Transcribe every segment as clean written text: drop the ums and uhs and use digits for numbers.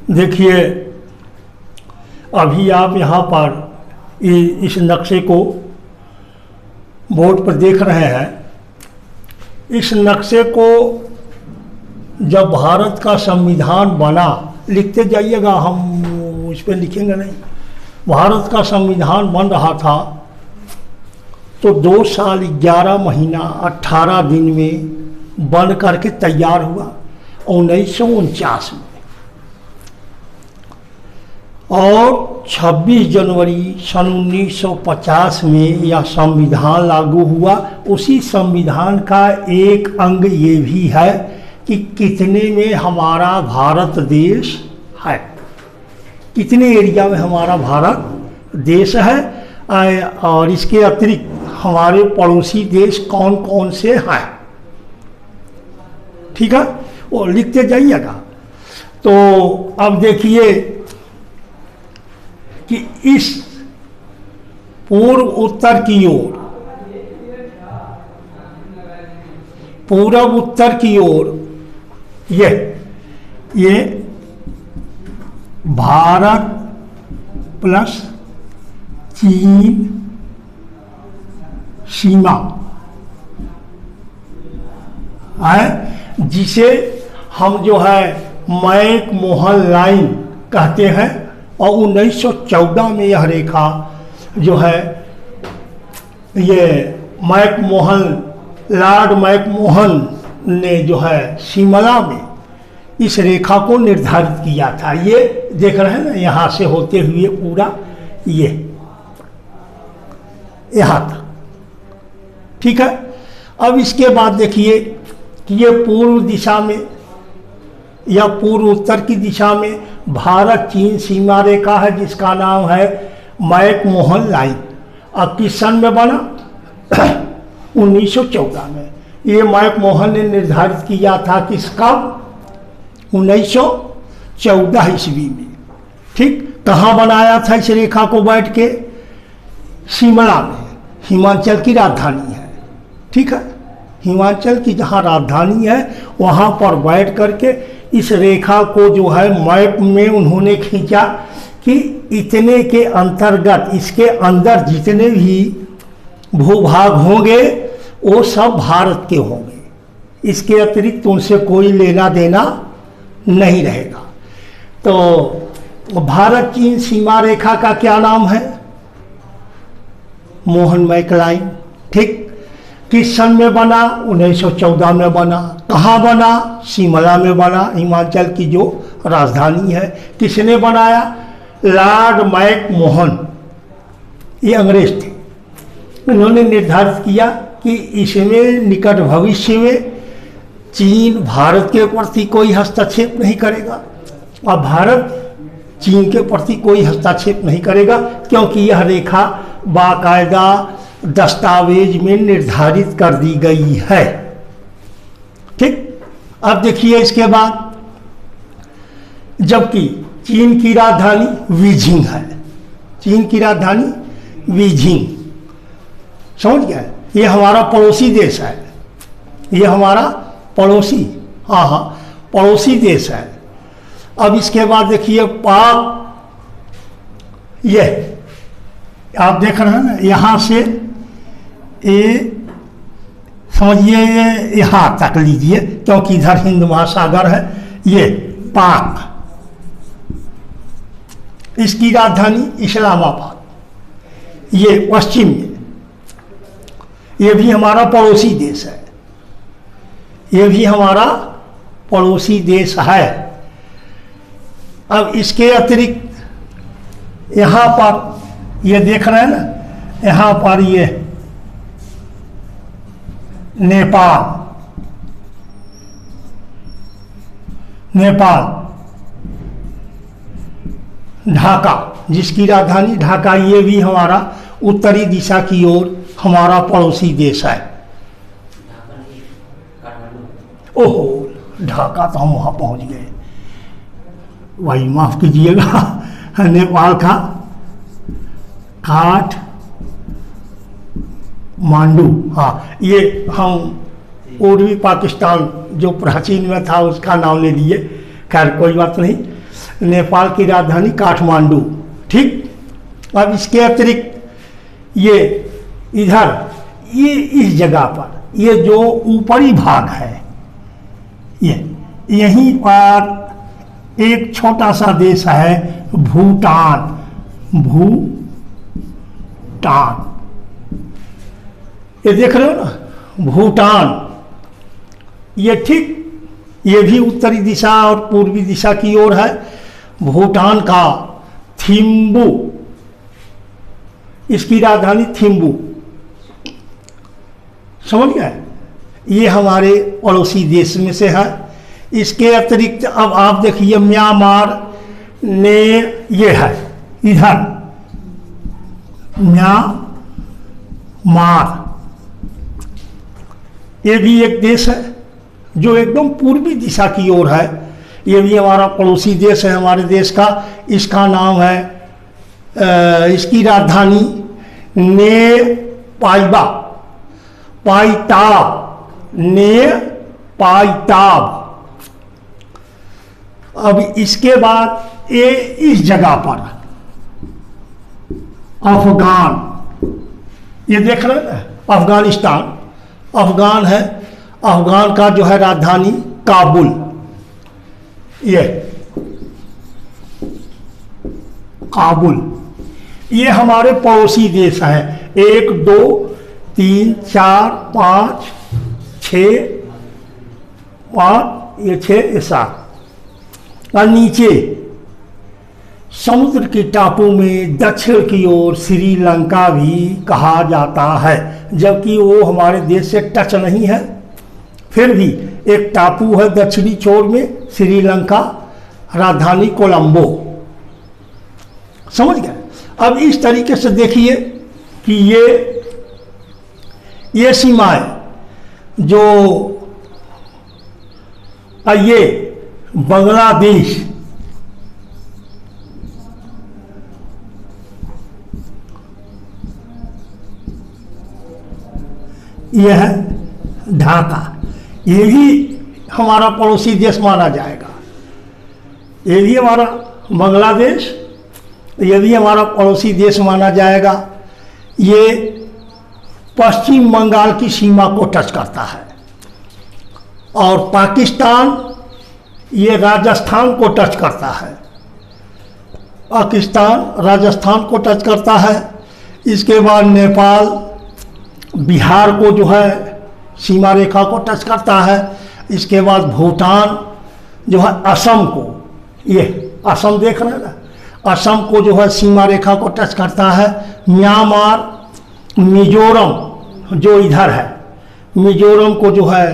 देखिए, अभी आप यहाँ पर इस नक्शे को बोर्ड पर देख रहे हैं। इस नक्शे को जब भारत का संविधान बना, लिखते जाइएगा, हम उस पर लिखेंगे नहीं। भारत का संविधान बन रहा था तो 2 साल 11 महीना 18 दिन में बन करके तैयार हुआ 1949 में, और 26 जनवरी सन 1950 में यह संविधान लागू हुआ। उसी संविधान का एक अंग ये भी है कि कितने में हमारा भारत देश है, कितने एरिया में हमारा भारत देश है, और इसके अतिरिक्त हमारे पड़ोसी देश कौन कौन से हैं। ठीक है, वो लिखते जाइएगा। तो अब देखिए कि इस पूर्व उत्तर की ओर, पूर्व उत्तर की ओर ये भारत प्लस चीन सीमा है, जिसे हम जो है मैक-मोहन लाइन कहते हैं। और 1914 में यह रेखा जो है, ये लॉर्ड मैक-मोहन ने जो है शिमला में इस रेखा को निर्धारित किया था। ये देख रहे हैं ना, यहाँ से होते हुए पूरा ये यहाँ तक। ठीक है, अब इसके बाद देखिए कि ये पूर्व दिशा में या पूर्व उत्तर की दिशा में भारत चीन सीमा रेखा है, जिसका नाम है मैक-मोहन लाइन। अब किस सन में बना? 1914 में। ये मैक-मोहन ने निर्धारित किया था किसका? 1914 ईस्वी में। ठीक, कहाँ बनाया था इस रेखा को? बैठ के शिमला में, हिमाचल की राजधानी है। ठीक है, हिमाचल की जहाँ राजधानी है वहाँ पर बैठ करके इस रेखा को जो है मैप में उन्होंने खींचा कि इतने के अंतर्गत, इसके अंदर जितने भी भूभाग होंगे वो सब भारत के होंगे, इसके अतिरिक्त उनसे कोई लेना देना नहीं रहेगा। तो भारत चीन सीमा रेखा का क्या नाम है? मोहन मैक लाइन। ठीक, किस सन में बना? 1914 में बना। कहाँ बना? शिमला में बना, हिमाचल की जो राजधानी है। किसने बनाया? लॉर्ड मैक-मोहन, ये अंग्रेज थे। उन्होंने निर्धारित किया कि इसमें निकट भविष्य में चीन भारत के प्रति कोई हस्तक्षेप नहीं करेगा और भारत चीन के प्रति कोई हस्तक्षेप नहीं करेगा, क्योंकि यह रेखा बाकायदा दस्तावेज में निर्धारित कर दी गई है। ठीक, अब देखिए इसके बाद, जबकि चीन की राजधानी बीजिंग है, चीन की राजधानी बीजिंग, समझ गए? ये हमारा पड़ोसी देश है, ये हमारा पड़ोसी, हाँ पड़ोसी देश है। अब इसके बाद देखिए पाक, ये आप देख रहे हैं ना, यहाँ से ये समझिए ये यहाँ तक लीजिए, क्योंकि इधर हिंद महासागर है। ये पाक, इसकी राजधानी इस्लामाबाद, ये पश्चिम में, ये भी हमारा पड़ोसी देश है, ये भी हमारा पड़ोसी देश है। अब इसके अतिरिक्त यहाँ पर ये देख रहे हैं ना, यहाँ पर ये नेपाल, ढाका, जिसकी राजधानी ढाका, ये भी हमारा उत्तरी दिशा की ओर हमारा पड़ोसी देश है। ओहो, ढाका तो हम वहाँ पहुँच गए, वही माफ़ कीजिएगा, नेपाल का काठमांडू, हाँ ये हम पूर्वी पाकिस्तान जो प्राचीन में था उसका नाम ले लिए, खैर कोई बात नहीं। नेपाल की राजधानी काठमांडू। ठीक, अब इसके अतिरिक्त ये इधर ये इस जगह पर ये जो ऊपरी भाग है ये यहीं पर एक छोटा सा देश है भूटान। भूटान ये देख रहे हो ना, भूटान। ये ठीक ये भी उत्तरी दिशा और पूर्वी दिशा की ओर है। भूटान का थिम्बू, इसकी राजधानी थिम्बू, समझ गए। ये हमारे पड़ोसी देश में से है। इसके अतिरिक्त अब आप देखिए म्यांमार ने ये है इधर म्यांमार, ये भी एक देश है जो एकदम पूर्वी दिशा की ओर है। ये भी हमारा पड़ोसी देश है हमारे देश का। इसका नाम है इसकी राजधानी ने पाइताब, ने पाइताब। अब इसके बाद ये इस जगह पर अफगान, ये देख रहे हैं अफगानिस्तान, अफगान है। अफगान का जो है राजधानी काबुल। ये काबुल, ये हमारे पड़ोसी देश हैं। 1 2 3 4 5 6 5, ये 6 ये 7। और नीचे समुद्र के टापू में दक्षिण की ओर श्रीलंका भी कहा जाता है, जबकि वो हमारे देश से टच नहीं है। फिर भी एक टापू है दक्षिणी छोर में श्रीलंका, राजधानी कोलंबो। समझ गए। अब इस तरीके से देखिए कि ये सीमाएं जो ये बांग्लादेश, यह है ढाका, ये भी हमारा पड़ोसी देश माना जाएगा। ये भी हमारा बांग्लादेश, ये भी हमारा पड़ोसी देश माना जाएगा। ये पश्चिम बंगाल की सीमा को टच करता है। और पाकिस्तान ये राजस्थान को टच करता है। पाकिस्तान राजस्थान को टच करता है। इसके बाद नेपाल बिहार को जो है सीमा रेखा को टच करता है। इसके बाद भूटान जो है असम को, ये असम देख रहे हैं ना, असम को जो है सीमा रेखा को टच करता है। म्यांमार, मिजोरम जो इधर है, मिजोरम को जो है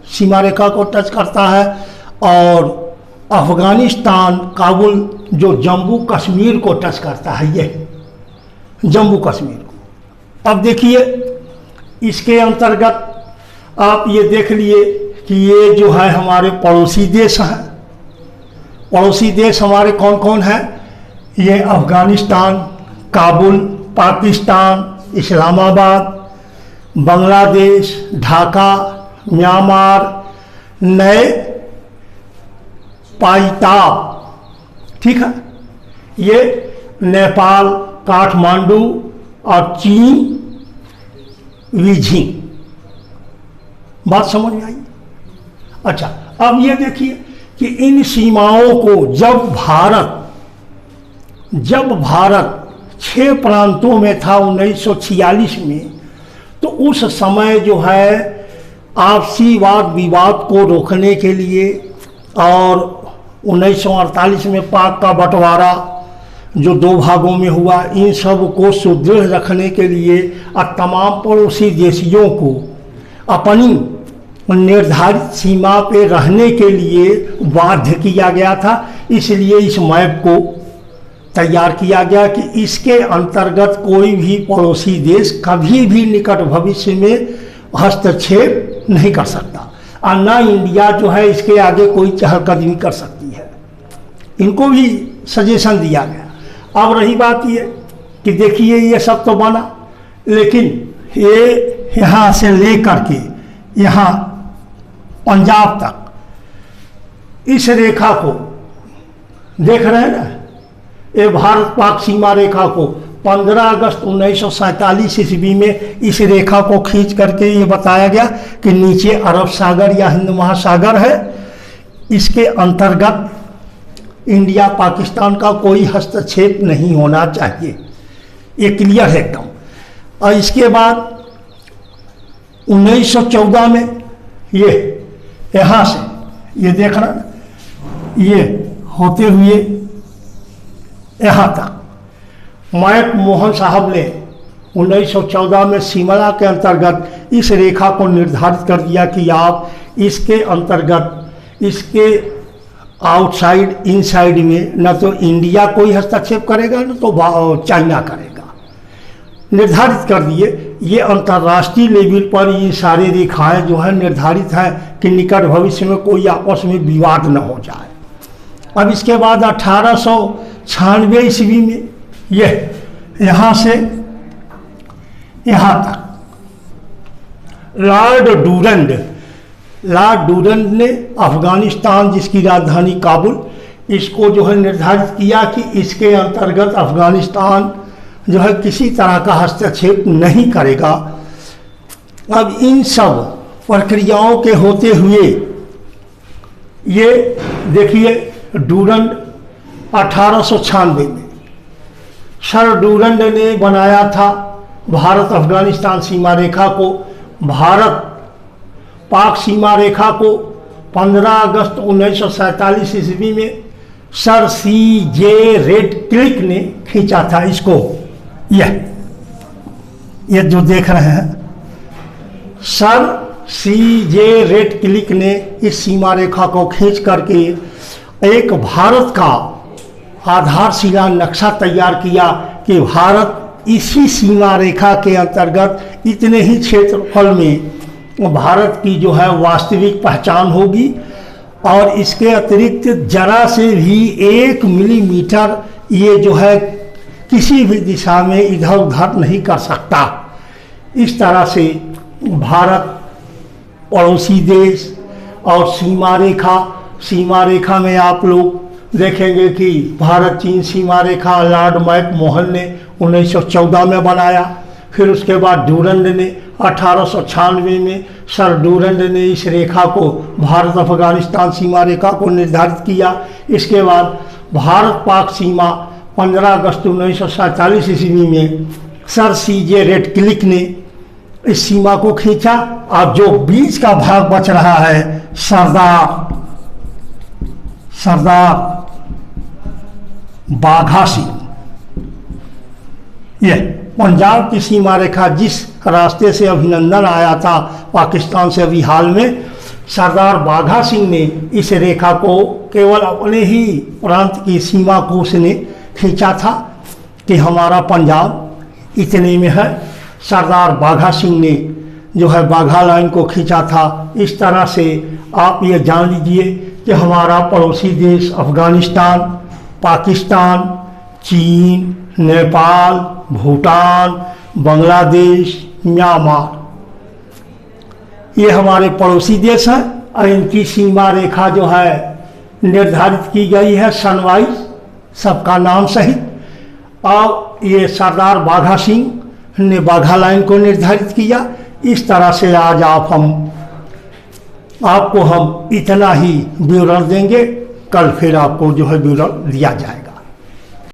सीमा रेखा को टच करता है। और अफगानिस्तान काबुल जो जम्मू कश्मीर को टच करता है, ये जम्मू कश्मीर को। अब देखिए इसके अंतर्गत आप ये देख लिए कि ये जो है हमारे पड़ोसी देश हैं। पड़ोसी देश हमारे कौन कौन हैं? ये अफगानिस्तान, काबुल, पाकिस्तान, इस्लामाबाद, बांग्लादेश, ढाका, म्यांमार, नए पाइताब, ठीक है। ये नेपाल, काठमांडू और चीन बीजिंग। बात समझ में आई? अच्छा, अब ये देखिए कि इन सीमाओं को जब भारत 6 प्रांतों में था 1946 में, तो उस समय जो है आपसी वाद विवाद को रोकने के लिए और 1948 में पाक का बंटवारा जो 2 भागों में हुआ, इन सब को सुदृढ़ रखने के लिए और तमाम पड़ोसी देशियों को अपनी निर्धारित सीमा पे रहने के लिए बाध्य किया गया था। इसलिए इस मैप को तैयार किया गया कि इसके अंतर्गत कोई भी पड़ोसी देश कभी भी निकट भविष्य में हस्तक्षेप नहीं कर सकता, और न इंडिया जो है इसके आगे कोई चहलकदमी कर सकती है। इनको भी सजेशन दिया गया। अब रही बात ये कि देखिए ये सब तो बना, लेकिन ये यहाँ से लेकर के यहाँ पंजाब तक इस रेखा को देख रहे हैं ना, ये भारत पाक सीमा रेखा को 15 अगस्त 1947 ईस्वी में इस रेखा को खींच करके ये बताया गया कि नीचे अरब सागर या हिंद महासागर है, इसके अंतर्गत इंडिया पाकिस्तान का कोई हस्तक्षेप नहीं होना चाहिए। ये क्लियर है एकदम। और इसके बाद 1914 में ये यहाँ से ये देख रहा, ये होते हुए यहाँ तक मैक मोहन साहब ने 1914 में शिमला के अंतर्गत इस रेखा को निर्धारित कर दिया कि आप इसके अंतर्गत इसके आउटसाइड इनसाइड में न तो इंडिया कोई हस्तक्षेप करेगा न तो चाइना करेगा, निर्धारित कर दिए। ये अंतर्राष्ट्रीय लेवल पर ये सारे रेखाएं जो है निर्धारित हैं कि निकट भविष्य में कोई आपस में विवाद न हो जाए। अब इसके बाद 1896 ईस्वी में ये यहाँ से यहाँ तक लॉर्ड डूरंड ने अफगानिस्तान, जिसकी राजधानी काबुल, इसको जो है निर्धारित किया कि इसके अंतर्गत अफगानिस्तान जो है किसी तरह का हस्तक्षेप नहीं करेगा। अब इन सब प्रक्रियाओं के होते हुए ये देखिए डूरंड 1896 में सर डूरंड ने बनाया था भारत अफगानिस्तान सीमा रेखा को। भारत पाक सीमा रेखा को 15 अगस्त 1947 ईस्वी में सर CJ रेडक्लिफ ने खींचा था इसको। ये जो देख रहे हैं, सर CJ रेडक्लिफ ने इस सीमा रेखा को खींच करके एक भारत का आधारशिला नक्शा तैयार किया कि भारत इसी सीमा रेखा के अंतर्गत इतने ही क्षेत्रफल में भारत की जो है वास्तविक पहचान होगी और इसके अतिरिक्त जरा से भी 1 मिलीमीटर ये जो है किसी भी दिशा में इधर उधर नहीं कर सकता। इस तरह से भारत पड़ोसी देश और सीमा रेखा में आप लोग देखेंगे कि भारत चीन सीमा रेखा लॉर्ड मैक मोहन ने 1914 में बनाया। फिर उसके बाद डूरंड ने 1896 में सर डूरंड ने इस रेखा को भारत अफगानिस्तान सीमा रेखा को निर्धारित किया। इसके बाद भारत पाक सीमा 15 अगस्त 1947 ईस्वी में सर CJ रेडक्लिफ ने इस सीमा को खींचा। अब जो बीच का भाग बच रहा है सरदार बाघा सिंह, ये पंजाब की सीमा रेखा जिस रास्ते से अभिनंदन आया था पाकिस्तान से अभी हाल में, सरदार बाघा सिंह ने इस रेखा को केवल अपने ही प्रांत की सीमा को उसने खींचा था कि हमारा पंजाब इतने में है। सरदार बाघा सिंह ने जो है बाघा लाइन को खींचा था। इस तरह से आप ये जान लीजिए कि हमारा पड़ोसी देश अफगानिस्तान, पाकिस्तान, चीन, नेपाल, भूटान, बांग्लादेश, म्यांमार, ये हमारे पड़ोसी देश हैं और इनकी सीमा रेखा जो है निर्धारित की गई है सनवाइज, सबका नाम सहित। और ये सरदार बाघा सिंह ने बाघा लाइन को निर्धारित किया। इस तरह से आज आपको हम इतना ही विवरण देंगे, कल फिर आपको जो है विवरण दिया जाएगा।